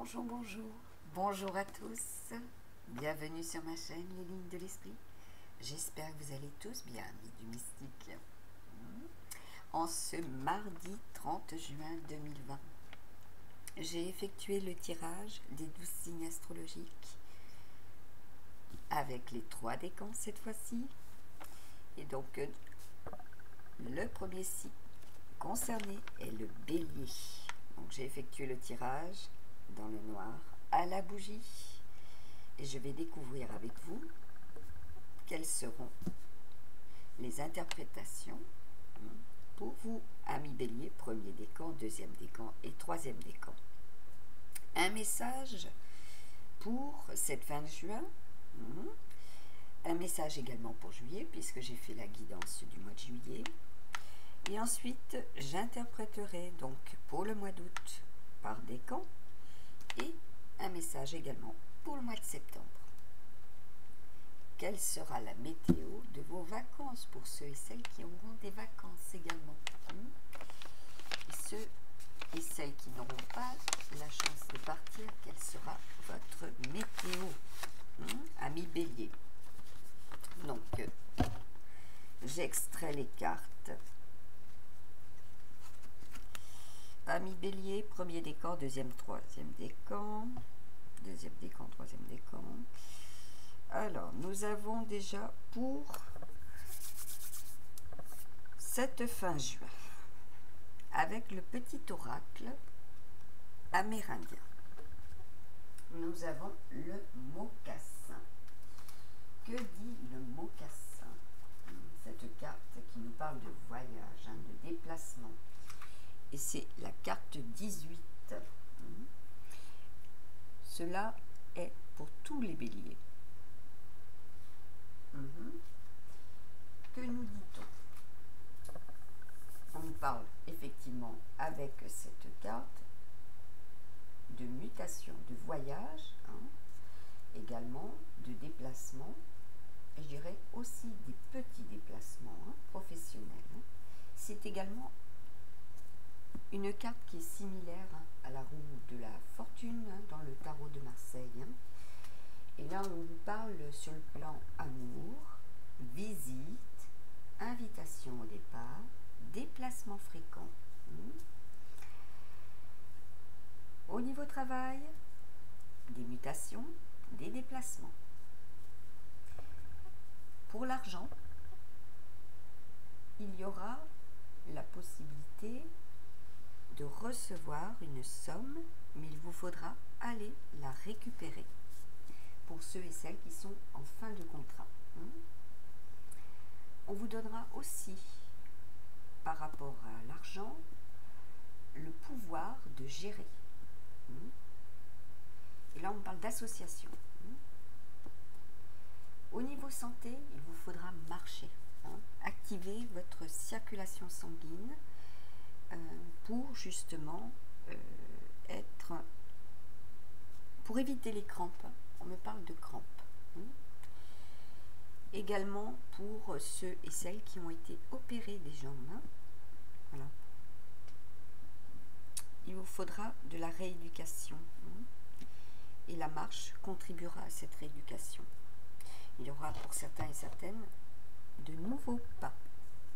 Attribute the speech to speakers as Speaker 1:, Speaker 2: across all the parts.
Speaker 1: Bonjour, bonjour, bonjour à tous, bienvenue sur ma chaîne Les Lignes de l'Esprit. J'espère que vous allez tous bien, amis du mystique. En ce mardi 30 juin 2020, j'ai effectué le tirage des 12 signes astrologiques avec les 3 décans cette fois-ci. Et donc, le premier signe concerné est le Bélier. Donc, j'ai effectué le tirage dans le noir à la bougie et je vais découvrir avec vous quelles seront les interprétations pour vous, amis Bélier, premier décan, deuxième décan et troisième décan. Un message pour cette fin de juin, un message également pour juillet puisque j'ai fait la guidance du mois de juillet, et ensuite j'interpréterai donc pour le mois d'août par décan et un message également pour le mois de septembre. Quelle sera la météo de vos vacances pour ceux et celles qui auront des vacances également, et ceux et celles qui n'auront pas la chance de partir, quelle sera votre météo, amis Bélier. Donc, j'extrais les cartes. Amis Bélier, premier décan, deuxième, troisième décan, deuxième décan, troisième décan. Alors, nous avons déjà pour cette fin juin, avec le petit oracle amérindien, nous avons le mocassin. Que dit le mocassin? Cette carte qui nous parle de voyage, de déplacement. Et c'est la carte 18. Cela est pour tous les béliers. Que nous dit-on? On nous parle effectivement avec cette carte de mutation, de voyage, également de déplacement, et je dirais aussi des petits déplacements professionnels. C'est également une carte qui est similaire à la roue de la fortune dans le tarot de Marseille. Et là, on vous parle sur le plan amour, visite, invitation au départ, déplacement fréquent. Au niveau travail, des mutations, des déplacements. Pour l'argent, il y aura la possibilité de recevoir une somme, mais il vous faudra aller la récupérer pour ceux et celles qui sont en fin de contrat. On vous donnera aussi, par rapport à l'argent, le pouvoir de gérer. Et là, on parle d'association. Au niveau santé, il vous faudra marcher, activer votre circulation sanguine, pour justement pour éviter les crampes. On me parle de crampes. Également pour ceux et celles qui ont été opérés des jambes. Voilà. Il vous faudra de la rééducation. Et la marche contribuera à cette rééducation. Il y aura pour certains et certaines de nouveaux pas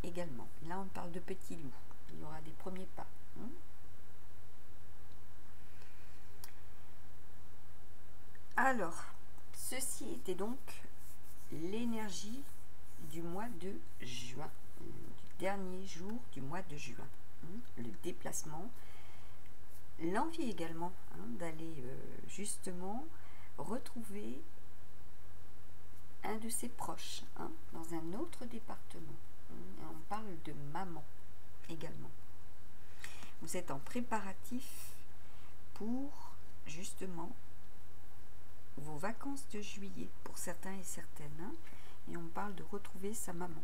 Speaker 1: également. Là, on parle de petits loups. Il y aura des premiers pas. Alors, ceci était donc l'énergie du mois de juin, du dernier jour du mois de juin. Le déplacement, l'envie également d'aller justement retrouver un de ses proches dans un autre département. On parle de maman également. Vous êtes en préparatif pour justement vos vacances de juillet pour certains et certaines, et on parle de retrouver sa maman.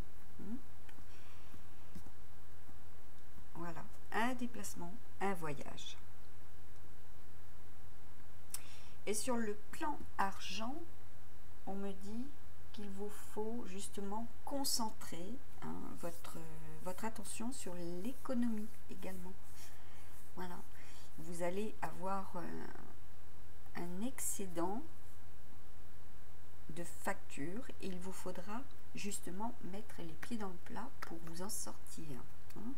Speaker 1: Voilà, un déplacement, un voyage. Et sur le plan argent, on me dit qu'il vous faut justement concentrer votre attention sur l'économie également. Voilà, vous allez avoir un excédent de facture et il vous faudra justement mettre les pieds dans le plat pour vous en sortir, hein,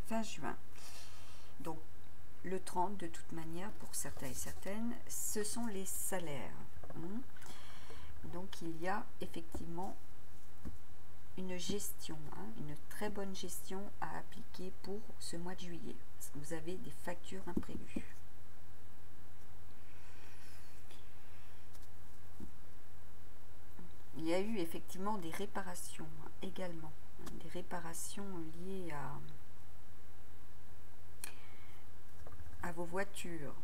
Speaker 1: fin juin. Donc le 30 de toute manière pour certains et certaines, ce sont les salaires, hein. Donc il y a effectivement une gestion, hein, une très bonne gestion à appliquer pour ce mois de juillet, parce que vous avez des factures imprévues. Il y a eu effectivement des réparations également, hein, des réparations liées à vos voitures.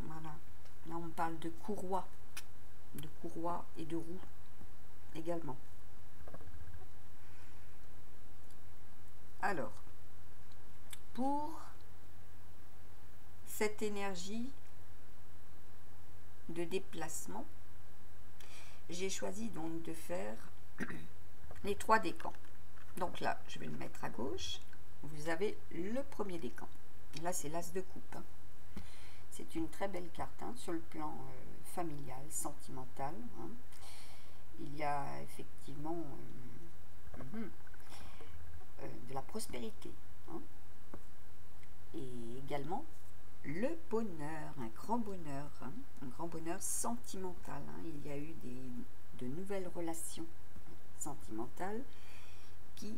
Speaker 1: Voilà. Là, on parle de courroies et de roues également. Alors, pour cette énergie de déplacement, j'ai choisi donc de faire les 3 décans. Donc là, je vais le mettre à gauche. Vous avez le premier décan. Là, c'est l'as de coupe. C'est une très belle carte, hein, sur le plan familial, sentimental, hein. Il y a effectivement de la prospérité, hein, et également le bonheur, un grand bonheur, hein, un grand bonheur sentimental, hein. Il y a eu de nouvelles relations sentimentales qui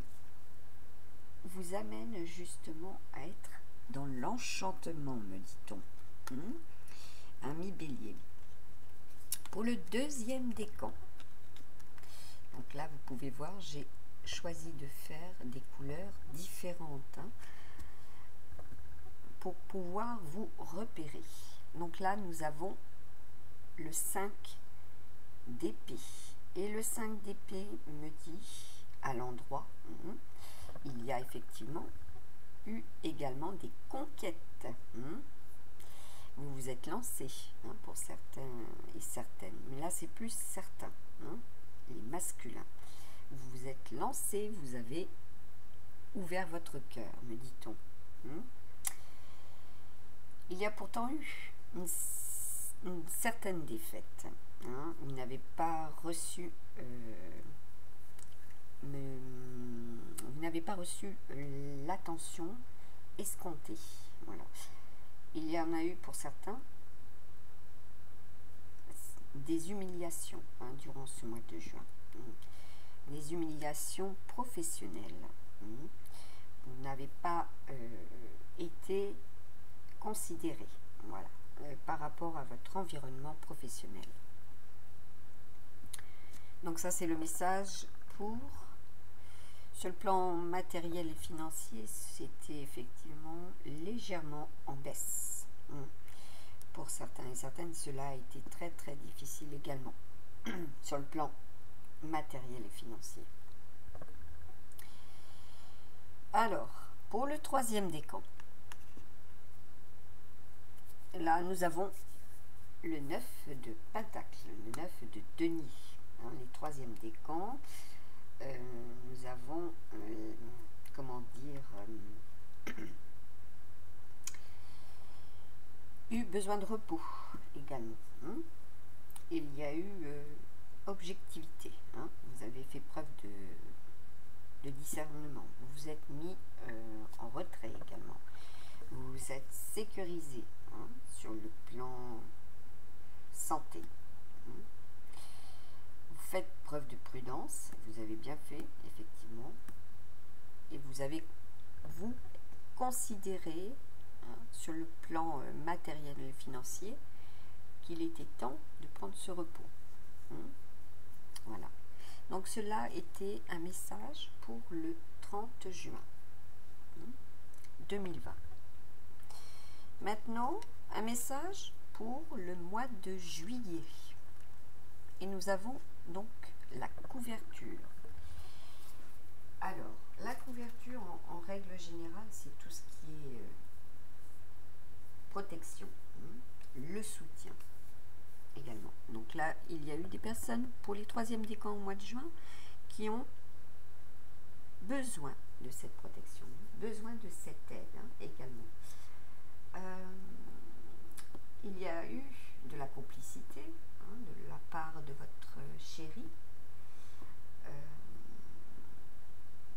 Speaker 1: vous amènent justement à être dans l'enchantement, me dit-on, hein, ami Bélier. Pour le deuxième décan, donc là vous pouvez voir, j'ai choisi de faire des couleurs différentes, hein, pour pouvoir vous repérer. Donc là nous avons le 5 d'épée, et le 5 d'épée me dit à l'endroit, il y a effectivement eu également des conquêtes, vous vous êtes lancé, hein, pour certains et certaines, mais là c'est plus certain, hein, les masculins. Vous vous êtes lancé, vous avez ouvert votre cœur, me dit-on. Il y a pourtant eu une certaine défaite, hein. Vous n'avez pas reçu l'attention escomptée. Voilà. Il y en a eu pour certains des humiliations, hein, durant ce mois de juin. Des humiliations professionnelles. Vous n'avez pas été considéré, voilà, par rapport à votre environnement professionnel. Donc ça, c'est le message pour... Sur le plan matériel et financier, c'était effectivement légèrement en baisse. Pour certains et certaines, cela a été très très difficile également, sur le plan matériel et financier. Alors, pour le troisième décan, là nous avons le 9 de Pentacle, le 9 de Denier, hein, les troisièmes décans. Nous avons, comment dire, eu besoin de repos également, hein. Il y a eu objectivité, hein. Vous avez fait preuve de discernement, vous vous êtes mis en retrait également, vous vous êtes sécurisé, hein, sur le plan santé, hein. Vous faites preuve de prudence, vous avez bien fait, effectivement, et vous avez, vous, considéré, hein, sur le plan matériel et financier, qu'il était temps de prendre ce repos, hein. Voilà. Donc cela était un message pour le 30 juin 2020. Maintenant, un message pour le mois de juillet. Et nous avons donc la couverture. Alors, la couverture, en règle générale, c'est tout ce qui est protection, le soutien également. Donc là, il y a eu des personnes pour les troisièmes décans au mois de juin qui ont besoin de cette protection, besoin de cette aide, hein, également. Il y a eu de la complicité, hein, de la part de votre chéri.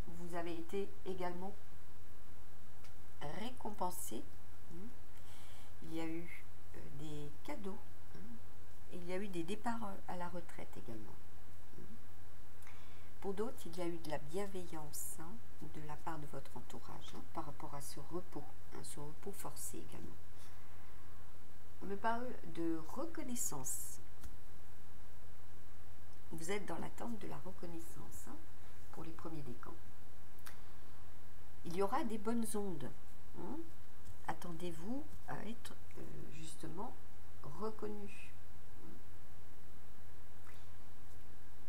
Speaker 1: Vous avez été également récompensé. Il y a eu des cadeaux. Et il y a eu des départs à la retraite également. Pour d'autres, il y a eu de la bienveillance de la part de votre entourage par rapport à ce repos forcé également. On me parle de reconnaissance. Vous êtes dans l'attente de la reconnaissance pour les premiers décans. Il y aura des bonnes ondes. Attendez-vous à être justement reconnu.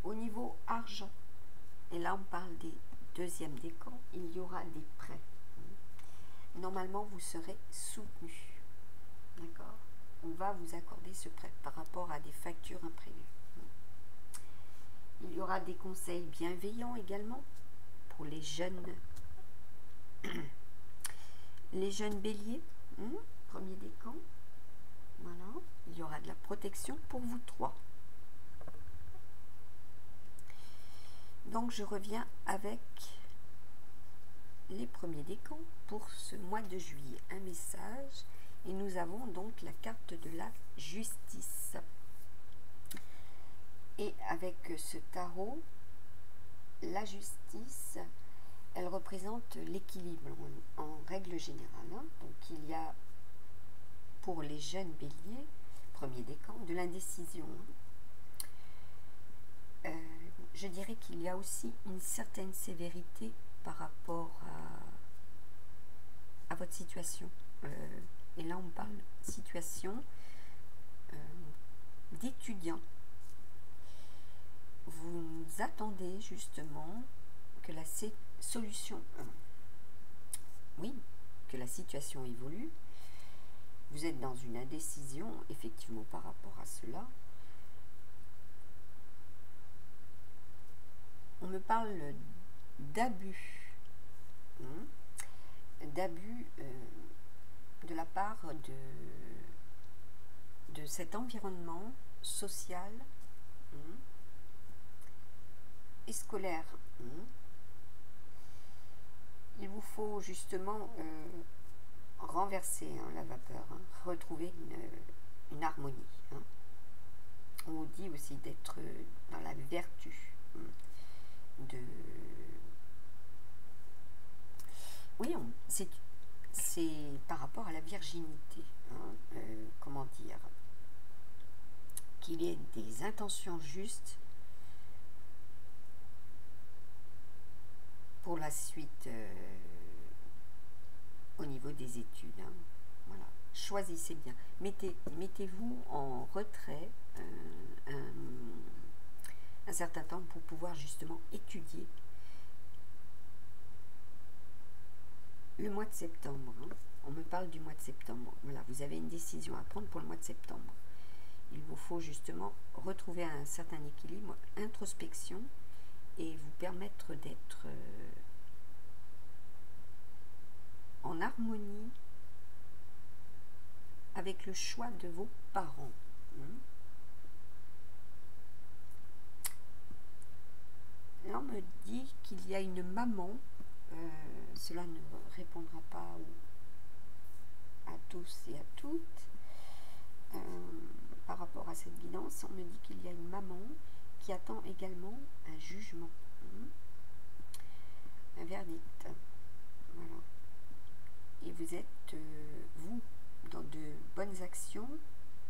Speaker 1: Au niveau argent, et là on parle des deuxièmes décans, il y aura des prêts. Normalement, vous serez soutenu. D'accord? On va vous accorder ce prêt par rapport à des factures imprévues. Il y aura des conseils bienveillants également pour les jeunes béliers, premier décan. Voilà, il y aura de la protection pour vous trois. Donc je reviens avec les premiers décans pour ce mois de juillet. Un message, et nous avons donc la carte de la justice. Et avec ce tarot, la justice, elle représente l'équilibre en règle générale. Donc il y a pour les jeunes béliers, premier décan, de l'indécision. Je dirais qu'il y a aussi une certaine sévérité par rapport à votre situation. Et là, on parle de situation d'étudiant. Vous attendez justement que la solution, que la situation évolue. Vous êtes dans une indécision, effectivement, par rapport à cela. On me parle d'abus, d'abus de la part de cet environnement social et scolaire. Il vous faut justement renverser la vapeur, retrouver une harmonie. On vous dit aussi d'être dans la vertu. Oui, c'est par rapport à la virginité, comment dire, qu'il y ait des intentions justes pour la suite au niveau des études. Voilà, choisissez bien, mettez-vous en retrait un certain temps pour pouvoir justement étudier le mois de septembre. On me parle du mois de septembre. Voilà, vous avez une décision à prendre pour le mois de septembre. Il vous faut justement retrouver un certain équilibre, introspection, et vous permettre d'être en harmonie avec le choix de vos parents. Là, on me dit qu'il y a une maman, cela ne répondra pas à tous et à toutes. Par rapport à cette guidance, on me dit qu'il y a une maman qui attend également un jugement, un verdict. Voilà. Et vous êtes, vous, dans de bonnes actions,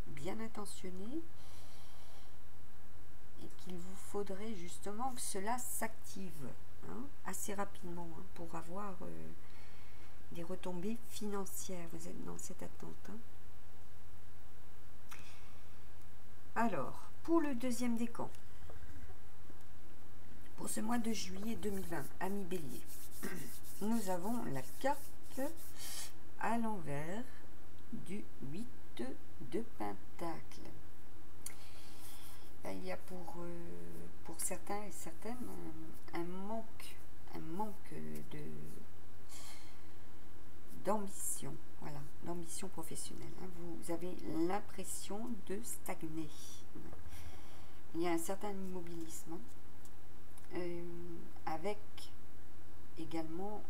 Speaker 1: bien intentionnées, et qu'il vous faudrait justement que cela s'active assez rapidement pour avoir des retombées financières. Vous êtes dans cette attente. Alors, pour le deuxième décan, pour ce mois de juillet 2020, amis bélier, nous avons la carte à l'envers du 8 de Pentacle. Là, il y a pour certains et certaines un manque d'ambition, voilà, d'ambition professionnelle. Vous avez l'impression de stagner. Il y a un certain immobilisme avec également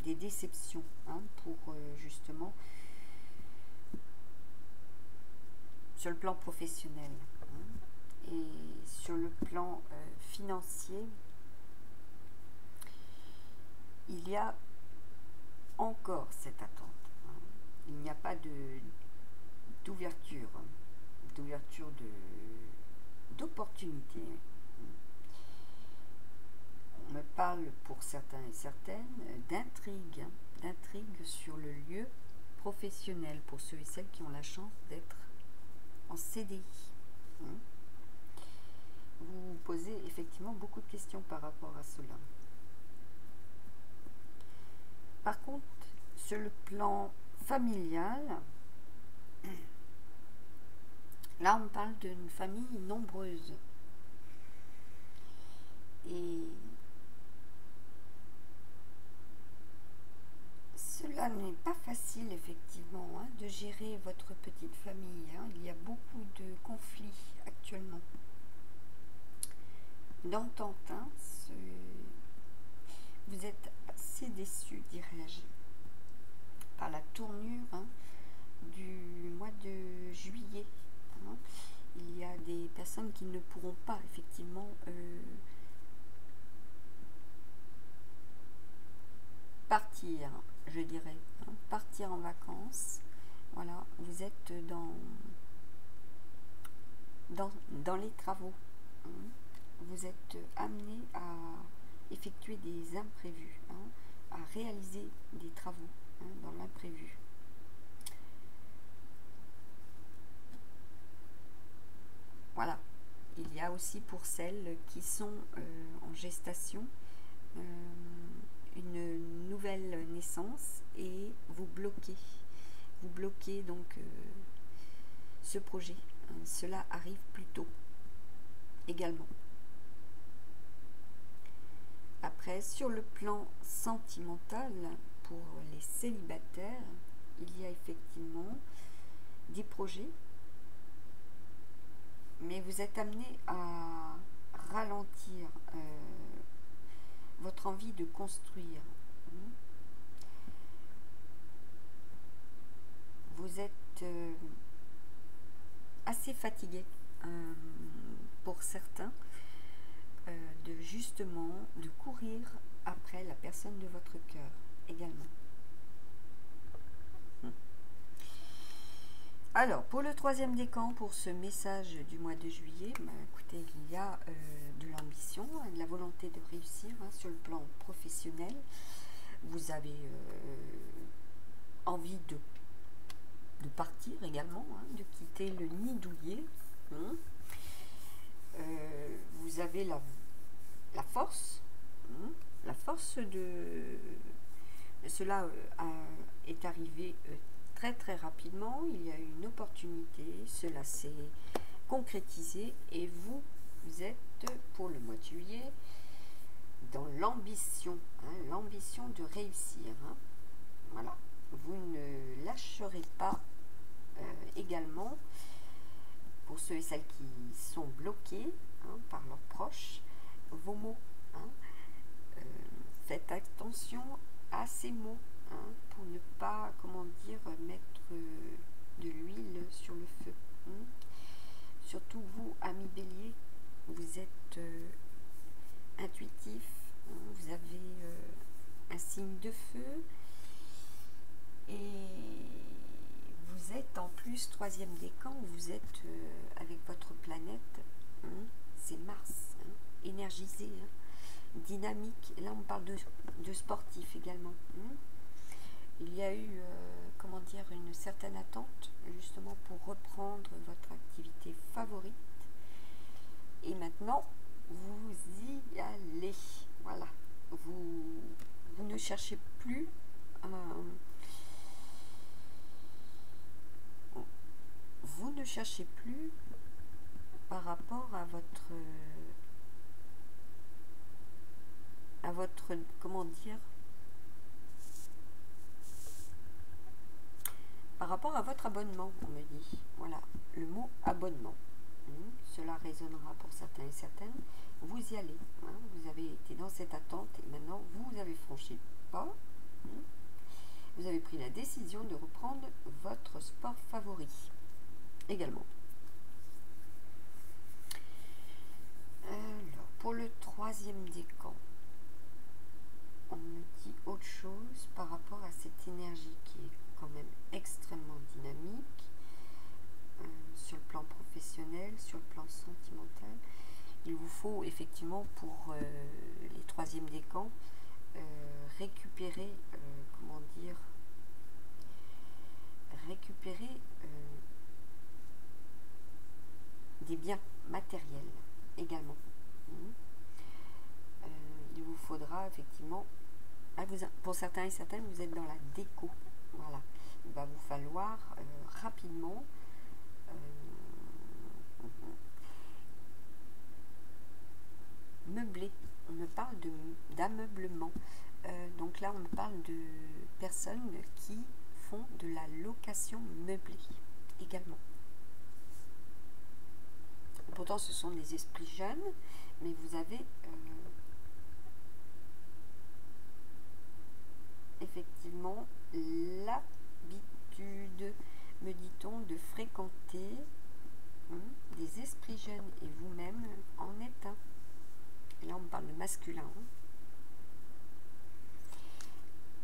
Speaker 1: des déceptions pour justement sur le plan professionnel et sur le plan financier. Il y a encore cette attente. Il n'y a pas d'ouverture d'opportunité. On me parle pour certains et certaines d'intrigue, sur le lieu professionnel pour ceux et celles qui ont la chance d'être en CDI. Vous vous posez effectivement beaucoup de questions par rapport à cela. Par contre, sur le plan familial, là on parle d'une famille nombreuse. Et cela n'est pas facile effectivement de gérer votre petite famille. Il y a beaucoup de conflits actuellement. D'entente, vous êtes assez déçu d'y réagir par la tournure du mois de juillet. Il y a des personnes qui ne pourront pas effectivement partir, je dirais, partir en vacances. Voilà, vous êtes dans les travaux. Vous êtes amené à effectuer des imprévus, à réaliser des travaux dans l'imprévu. Voilà. Il y a aussi pour celles qui sont en gestation une nouvelle naissance et vous bloquez. Vous bloquez donc ce projet. Cela arrive plus tôt également. Après, sur le plan sentimental, pour les célibataires, il y a effectivement des projets, mais vous êtes amené à ralentir votre envie de construire. Vous êtes assez fatigué pour certains de courir après la personne de votre cœur également. Alors, pour le troisième décan, pour ce message du mois de juillet, écoutez, il y a de l'ambition, de la volonté de réussir sur le plan professionnel. Vous avez envie de partir également, de quitter le nid douillet. Vous avez la force, de... Cela est arrivé très très rapidement. Il y a eu une opportunité, cela s'est concrétisé et vous êtes pour le mois de juillet dans l'ambition, l'ambition de réussir. Voilà, vous ne lâcherez pas également pour ceux et celles qui sont bloqués par leurs proches, vos mots. Faites attention à ces mots pour ne pas, mettre de l'huile sur le feu. Surtout vous, amis bélier, vous êtes intuitif, vous avez un signe de feu et vous êtes en plus troisième décan, vous êtes avec votre planète, c'est Mars, énergisé, dynamique. Et là on parle de sportif également. Il y a eu une certaine attente justement pour reprendre votre activité favorite et maintenant vous y allez. Voilà, vous ne cherchez plus par rapport à par rapport à votre abonnement, on me dit. Voilà, le mot abonnement. Cela résonnera pour certains et certaines. Vous y allez. Vous avez été dans cette attente et maintenant vous avez franchi le pas. Vous avez pris la décision de reprendre votre sport favori également. Alors, pour le troisième décan, on me dit autre chose par rapport à cette énergie qui est quand même extrêmement dynamique sur le plan professionnel, sur le plan sentimental. Il vous faut effectivement pour les troisièmes décans récupérer, comment dire, récupérer des biens matériels également. Il vous faudra effectivement, pour certains et certaines, vous êtes dans la déco. Voilà, il va vous falloir rapidement meubler. On me parle d'ameublement. Donc là, on me parle de personnes qui font de la location meublée également. Pourtant, ce sont des esprits jeunes, mais vous avez effectivement l'habitude, me dit-on, de fréquenter des esprits jeunes et vous-même en êtes un. Et là, on me parle de masculin.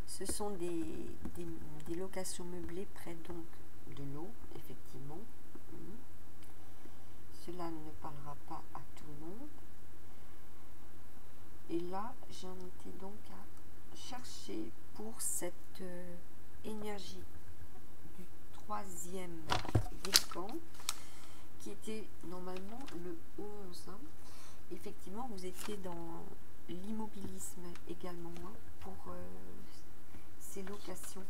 Speaker 1: Ce sont des locations meublées près donc de l'eau, effectivement. Cela ne parlera pas à tout le monde. Et là, j'en étais donc à chercher pour cette énergie du troisième décan, qui était normalement le 11. Effectivement, vous étiez dans l'immobilisme également pour ces locations.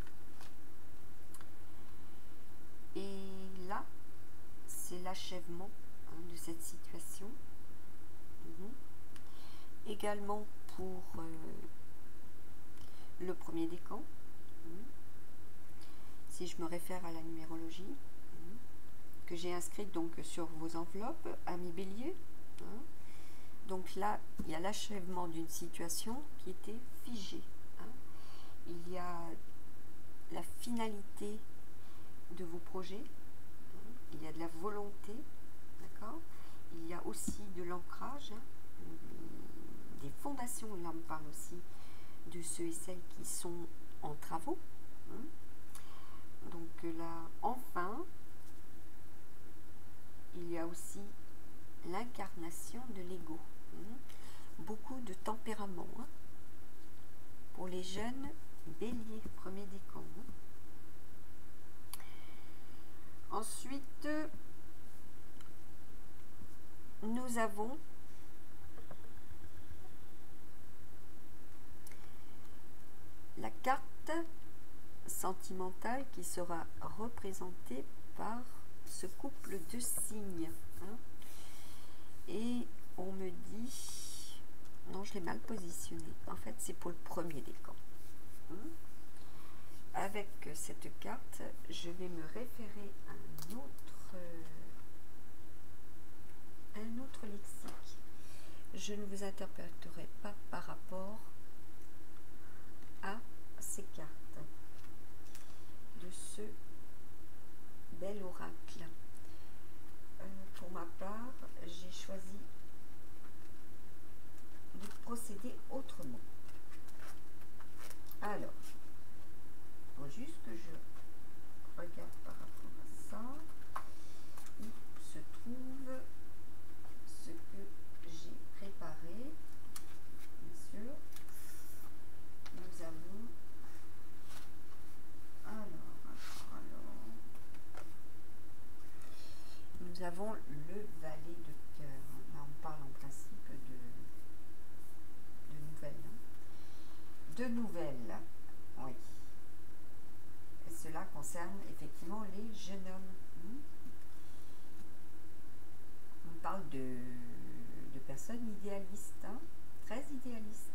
Speaker 1: Et là, c'est l'achèvement de cette situation. Également pour le premier décan. Si je me réfère à la numérologie, que j'ai inscrite donc sur vos enveloppes, amis bélier. Donc là, il y a l'achèvement d'une situation qui était figée. Il y a la finalité de vos projets. Il y a de la volonté. D'accord ? Il y a aussi de l'ancrage, des fondations. Là, on parle aussi de ceux et celles qui sont en travaux. Donc là, enfin, il y a aussi l'incarnation de l'ego. Beaucoup de tempérament pour les jeunes béliers, premier décan. Ensuite, nous avons la carte sentimentale qui sera représentée par ce couple de signes. Et on me dit, non, je l'ai mal positionné. En fait, c'est pour le premier décan. Avec cette carte, je vais me référer à un autre lexique. Je ne vous interpréterai pas par rapport à ces cartes de ce bel oracle. Pour ma part, j'ai choisi de procéder autrement. Alors, il faut juste que je regarde par rapport à ça où se trouve ce que j'ai préparé. Bien sûr, nous avons nous avons le valet de cœur. Là, on parle en principe de nouvelles. De nouvelles, oui. Et cela concerne effectivement les jeunes hommes. On parle de personnes idéalistes, très idéalistes.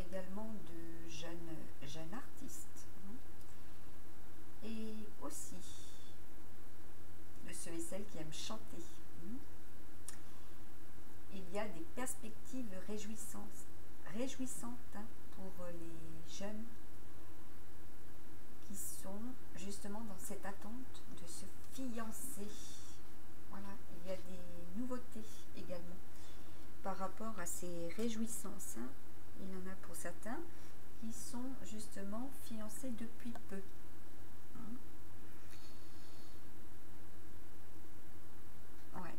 Speaker 1: Également de jeunes artistes. Et aussi de ceux et celles qui aiment chanter. Il y a des perspectives réjouissantes pour les jeunes qui sont justement dans cette attente de se fiancer. Voilà, il y a des nouveautés également par rapport à ces réjouissances. Il y en a pour certains qui sont justement fiancés depuis peu. Ouais.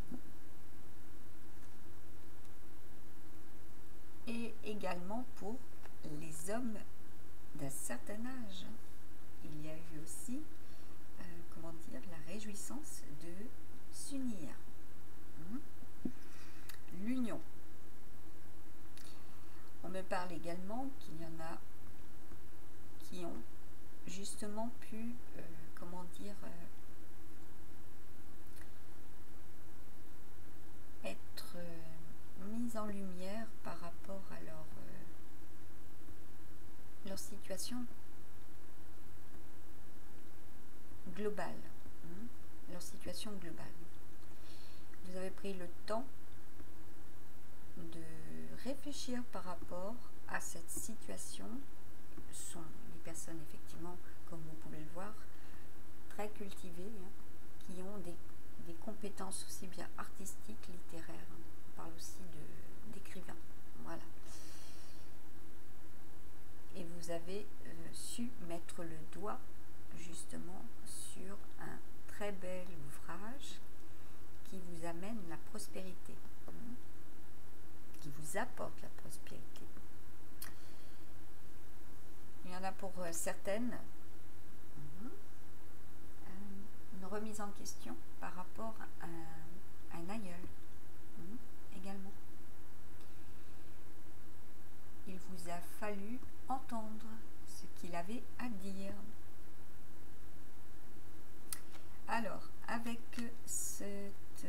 Speaker 1: Et également pour les hommes d'un certain âge. Il y a eu aussi, comment dire, la réjouissance de s'unir. L'union. On me parle également qu'il y en a qui ont justement pu, comment dire, être mis en lumière par rapport à leur situation globale. Leur situation globale. Vous avez pris le temps de réfléchir par rapport à cette situation. Ce sont des personnes effectivement, comme vous pouvez le voir, très cultivées, qui ont des compétences aussi bien artistiques, littéraires. On parle aussi d'écrivains. Voilà. Et vous avez su mettre le doigt justement sur un très bel ouvrage qui vous amène la prospérité, qui vous apporte la prospérité. Il y en a pour certaines une remise en question par rapport à un aïeul également. Il vous a fallu entendre ce qu'il avait à dire. Alors, avec cette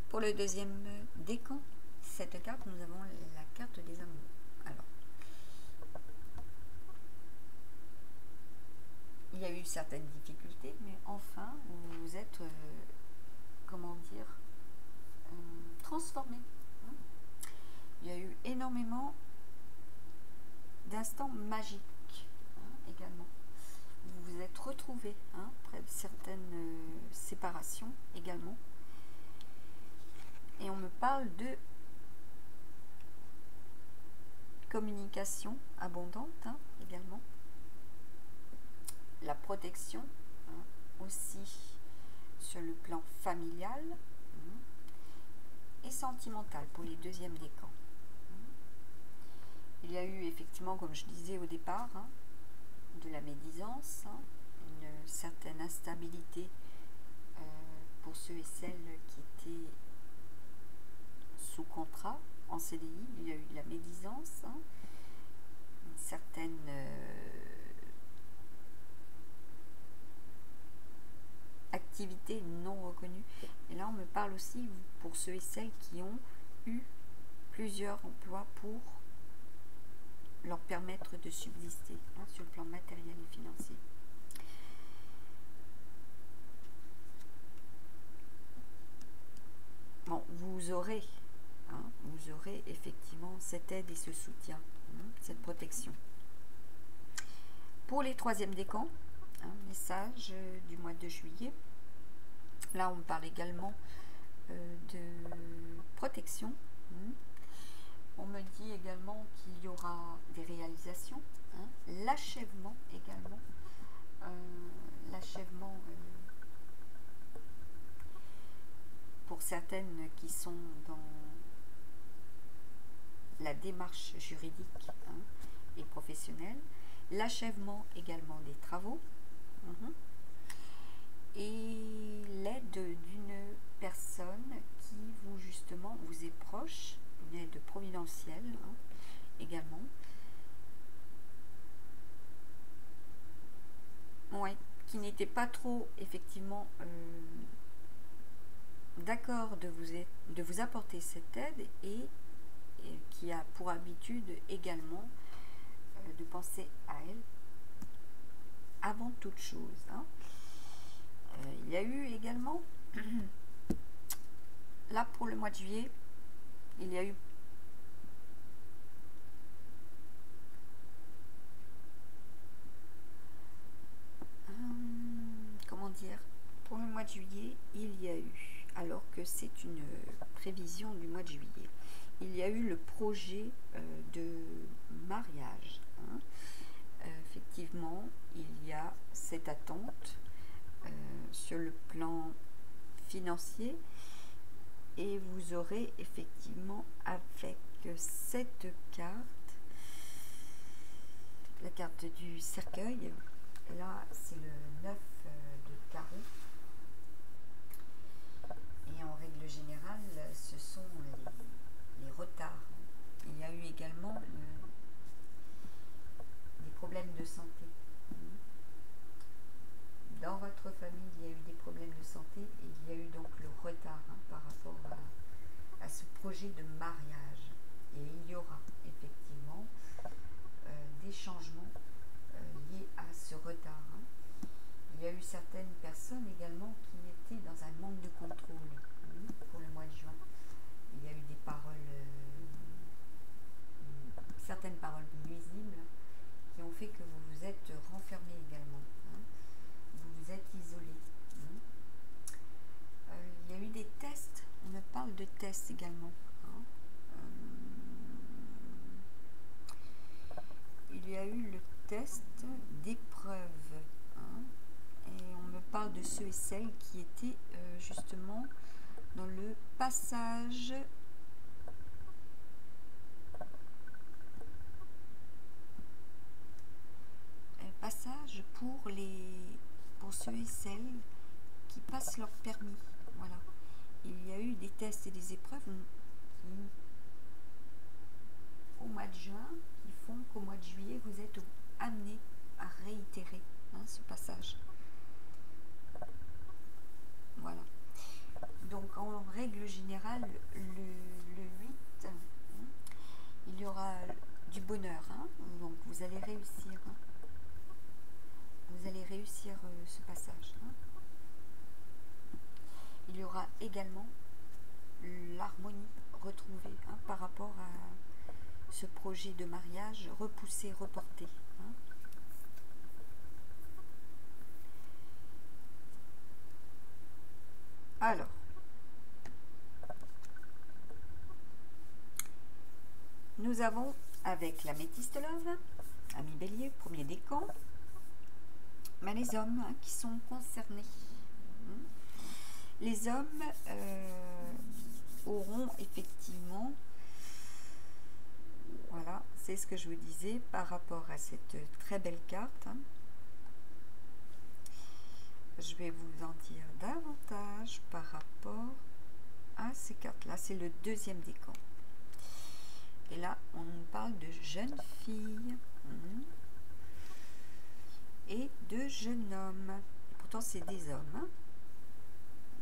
Speaker 1: pour le deuxième décan, cette carte, nous avons la carte des amours. Alors, il y a eu certaines difficultés, mais enfin, vous êtes, comment dire, transformé. Il y a eu énormément d'instants magiques également. Vous vous êtes retrouvés après certaines séparations également. Et on me parle de communication abondante également. La protection aussi sur le plan familial et sentimental pour les deuxièmes décans. Il y a eu effectivement, comme je disais au départ, de la médisance, une certaine instabilité pour ceux et celles qui étaient sous contrat en CDI. Il y a eu de la médisance, une certaine activité non reconnue. Et là, on me parle aussi pour ceux et celles qui ont eu plusieurs emplois pour leur permettre de subsister sur le plan matériel et financier. Bon, vous aurez effectivement cette aide et ce soutien, cette protection. Pour les troisièmes décans, message du mois de juillet. Là, on parle également de protection. On me dit également qu'il y aura des réalisations, l'achèvement également, l'achèvement pour certaines qui sont dans la démarche juridique et professionnelle, l'achèvement également des travaux et l'aide d'une personne qui vous justement vous est proche, une aide providentielle également. Ouais, qui n'était pas trop effectivement d'accord de vous apporter cette aide et qui a pour habitude également de penser à elle avant toute chose. Hein. Il y a eu également, là pour le mois de juillet, il y a eu comment dire, pour le mois de juillet, il y a eu, alors que c'est une prévision du mois de juillet, il y a eu le projet de mariage. Hein. Effectivement, il y a cette attente sur le plan financier et vous aurez effectivement avec cette carte, la carte du cercueil, là c'est le 9 de carreau et en règle générale ce sont les retards. Il y a eu également des problèmes de santé. Dans votre famille, il y a eu des problèmes de santé et il y a eu donc le retard par rapport à ce projet de mariage. Et il y aura effectivement des changements liés à ce retard. Il y a eu certaines personnes également qui étaient dans un manque de contrôle pour le mois de juin. Il y a eu des paroles, certaines paroles nuisibles qui ont fait que vous vous êtes renfermé également. Vous vous êtes isolé. Il y a eu des tests, on me parle de tests également. Il y a eu le test d'épreuve. Et on me parle de ceux et celles qui étaient justement dans le passage pour ceux et celles qui passent leur permis. Voilà. Il y a eu des tests et des épreuves qui, au mois de juin, qui font qu'au mois de juillet, vous êtes amené à réitérer ce passage. Voilà. Donc, en règle générale, le 8, il y aura du bonheur. Donc, vous allez réussir. Vous allez réussir ce passage. Il y aura également l'harmonie retrouvée par rapport à ce projet de mariage repoussé, reporté. Alors, nous avons avec la métiste love, ami bélier, premier décan, mais les hommes qui sont concernés. Les hommes auront effectivement, voilà, c'est ce que je vous disais par rapport à cette très belle carte. Je vais vous en dire davantage par rapport à ces cartes-là. C'est le deuxième décan. Et là, on nous parle de jeunes filles et de jeunes hommes. Pourtant, c'est des hommes.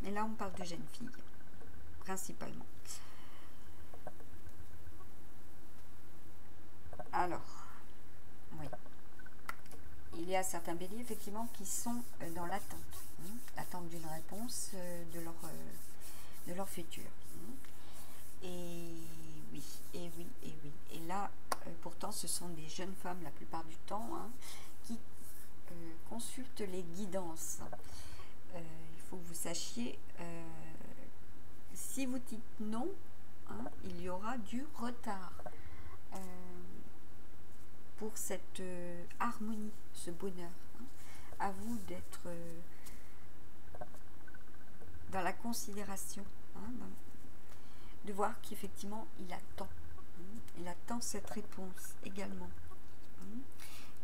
Speaker 1: Mais là, on parle de jeunes filles, principalement. Alors, oui. Il y a certains béliers, effectivement, qui sont dans l'attente. L'attente d'une réponse de leur futur. Et oui, et oui, et oui. Et là, pourtant, ce sont des jeunes femmes, la plupart du temps, qui consultent les guidances. Il faut que vous sachiez, si vous dites non, il y aura du retard pour cette harmonie, ce bonheur. À vous d'être dans la considération, de voir qu'effectivement il attend cette réponse également.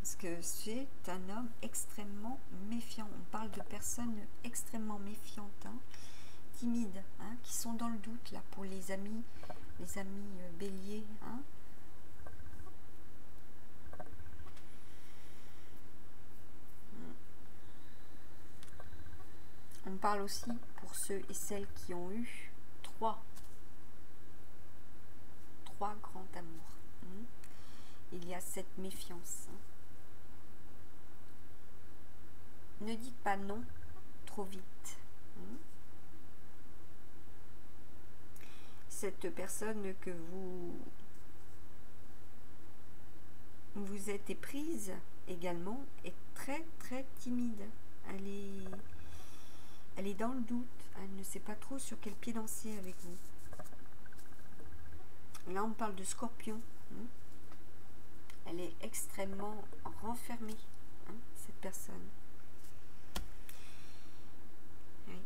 Speaker 1: Parce que c'est un homme extrêmement méfiant. On parle de personnes extrêmement méfiantes, timides, qui sont dans le doute là pour les amis béliers. On parle aussi pour ceux et celles qui ont eu trois trois grands amours. Il y a cette méfiance. Ne dites pas non trop vite. Cette personne que vous êtes éprise également est très très timide. Elle est dans le doute. Elle ne sait pas trop sur quel pied danser avec vous. Là, on parle de Scorpion. Elle est extrêmement renfermée, cette personne. Oui.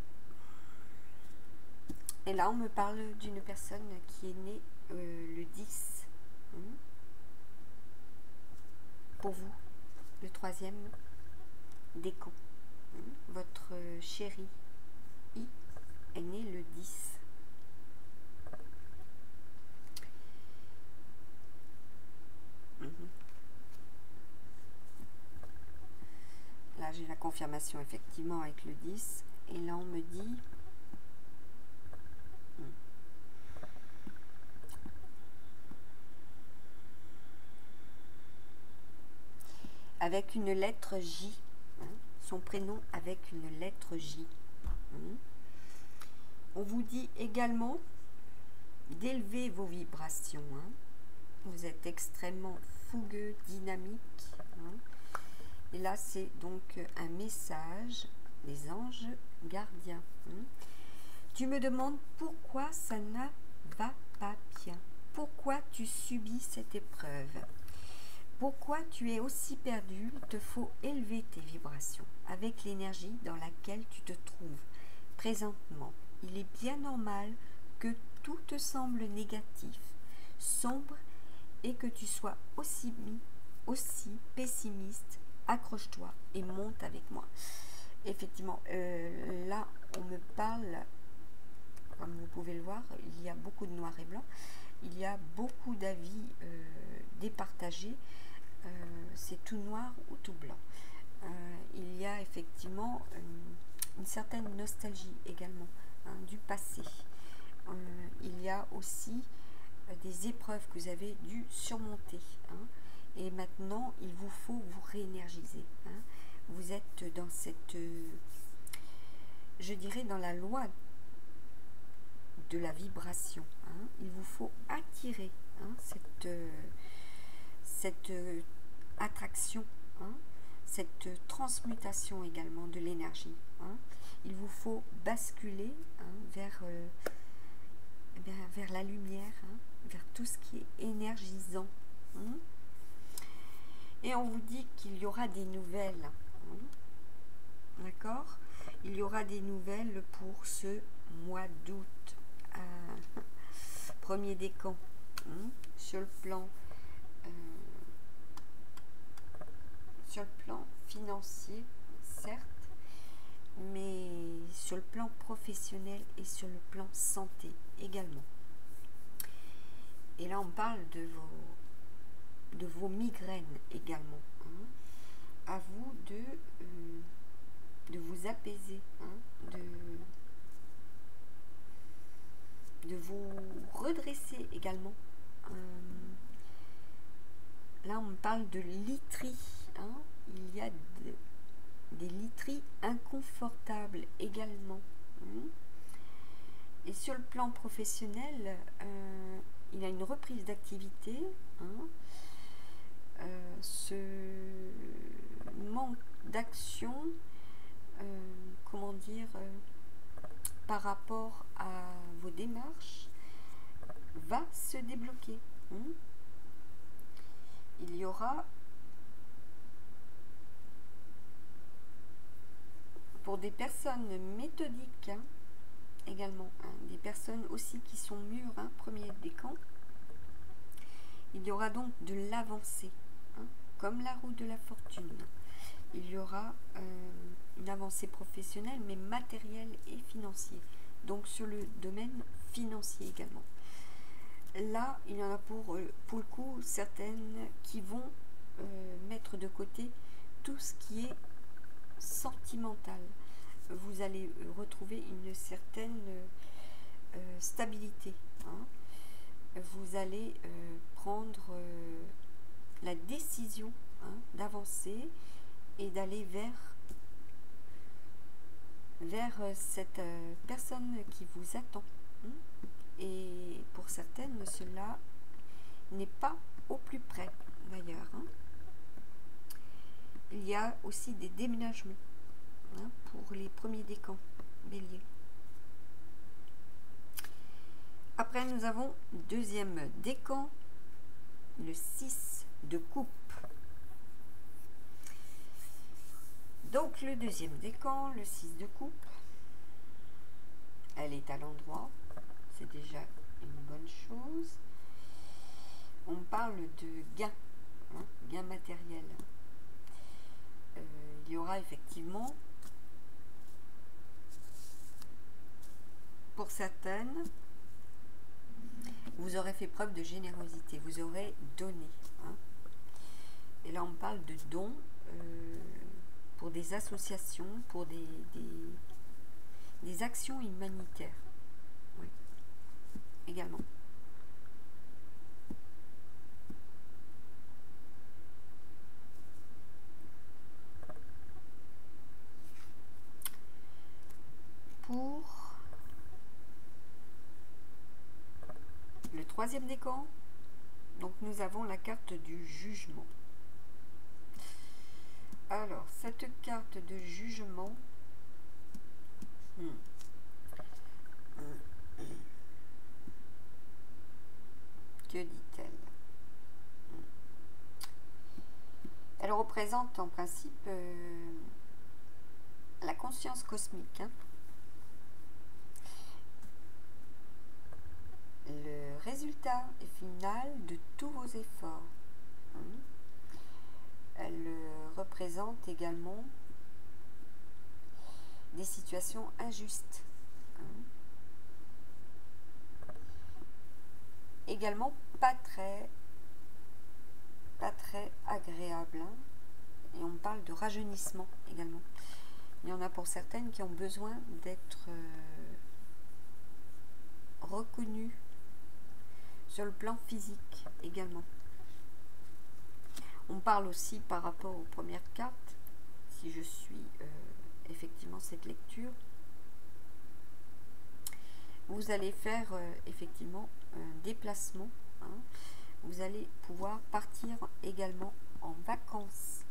Speaker 1: Et là, on me parle d'une personne qui est née le 10. Pour vous, le 3e décan. Votre chérie I est née le 10. Là, j'ai la confirmation effectivement avec le 10. Et là, on me dit... avec une lettre J. Son prénom avec une lettre J. On vous dit également d'élever vos vibrations. Vous êtes extrêmement fougueux, dynamique. Et là, c'est donc un message des anges gardiens. Tu me demandes pourquoi ça ne va pas bien. Pourquoi tu subis cette épreuve? Pourquoi tu es aussi perdu? Il te faut élever tes vibrations avec l'énergie dans laquelle tu te trouves présentement. Il est bien normal que tout te semble négatif, sombre et que tu sois aussi pessimiste. Accroche-toi et monte avec moi. Effectivement, là, on me parle, comme vous pouvez le voir, il y a beaucoup de noir et blanc. Il y a beaucoup d'avis départagés. C'est tout noir ou tout blanc. Il y a effectivement une certaine nostalgie également du passé. Il y a aussi des épreuves que vous avez dû surmonter. Et maintenant, il vous faut vous réénergiser. Vous êtes dans cette, je dirais, dans la loi de la vibration. Il vous faut attirer cette attraction, cette transmutation également de l'énergie. Il vous faut basculer vers la lumière, vers tout ce qui est énergisant. Et on vous dit qu'il y aura des nouvelles. D'accord? Il y aura des nouvelles pour ce mois d'août. Premier décan. Sur le plan financier, certes, mais sur le plan professionnel et sur le plan santé également. Et là, on parle de vos migraines également. À vous de vous apaiser, de vous redresser également. Là, on me parle de literie. Il y a des literies inconfortables également. Et sur le plan professionnel, il y a une reprise d'activité. Ce manque d'action, comment dire, par rapport à vos démarches, va se débloquer. Il y aura, pour des personnes méthodiques également, des personnes aussi qui sont mûres, premier décan, il y aura donc de l'avancée, comme la roue de la fortune. Il y aura une avancée professionnelle, mais matérielle et financière. Donc sur le domaine financier également. Là, il y en a pour le coup certaines qui vont mettre de côté tout ce qui est sentimental. Vous allez retrouver une certaine stabilité. vous allez prendre la décision d'avancer et d'aller vers cette personne qui vous attend. Et pour certaines, cela n'est pas au plus près d'ailleurs. Il y a aussi des déménagements pour les premiers décans bélier. Après, nous avons deuxième décan, le 6 de coupe. Donc le deuxième décan, le 6 de coupe, elle est à l'endroit, c'est déjà une bonne chose. On parle de gain, gain matériel. Il y aura effectivement, pour certaines, vous aurez fait preuve de générosité, vous aurez donné. Et là, on parle de dons pour des associations, pour des actions humanitaires. Oui, également. Pour le troisième décan, donc nous avons la carte du jugement. Alors, cette carte de jugement, que dit-elle? Elle représente en principe la conscience cosmique. Le résultat final de tous vos efforts. Elle représente également des situations injustes. Également pas très agréable. Et on parle de rajeunissement également. Il y en a pour certaines qui ont besoin d'être reconnues sur le plan physique également. On parle aussi par rapport aux premières cartes, si je suis effectivement cette lecture, vous allez faire effectivement un déplacement. Vous allez pouvoir partir également en vacances.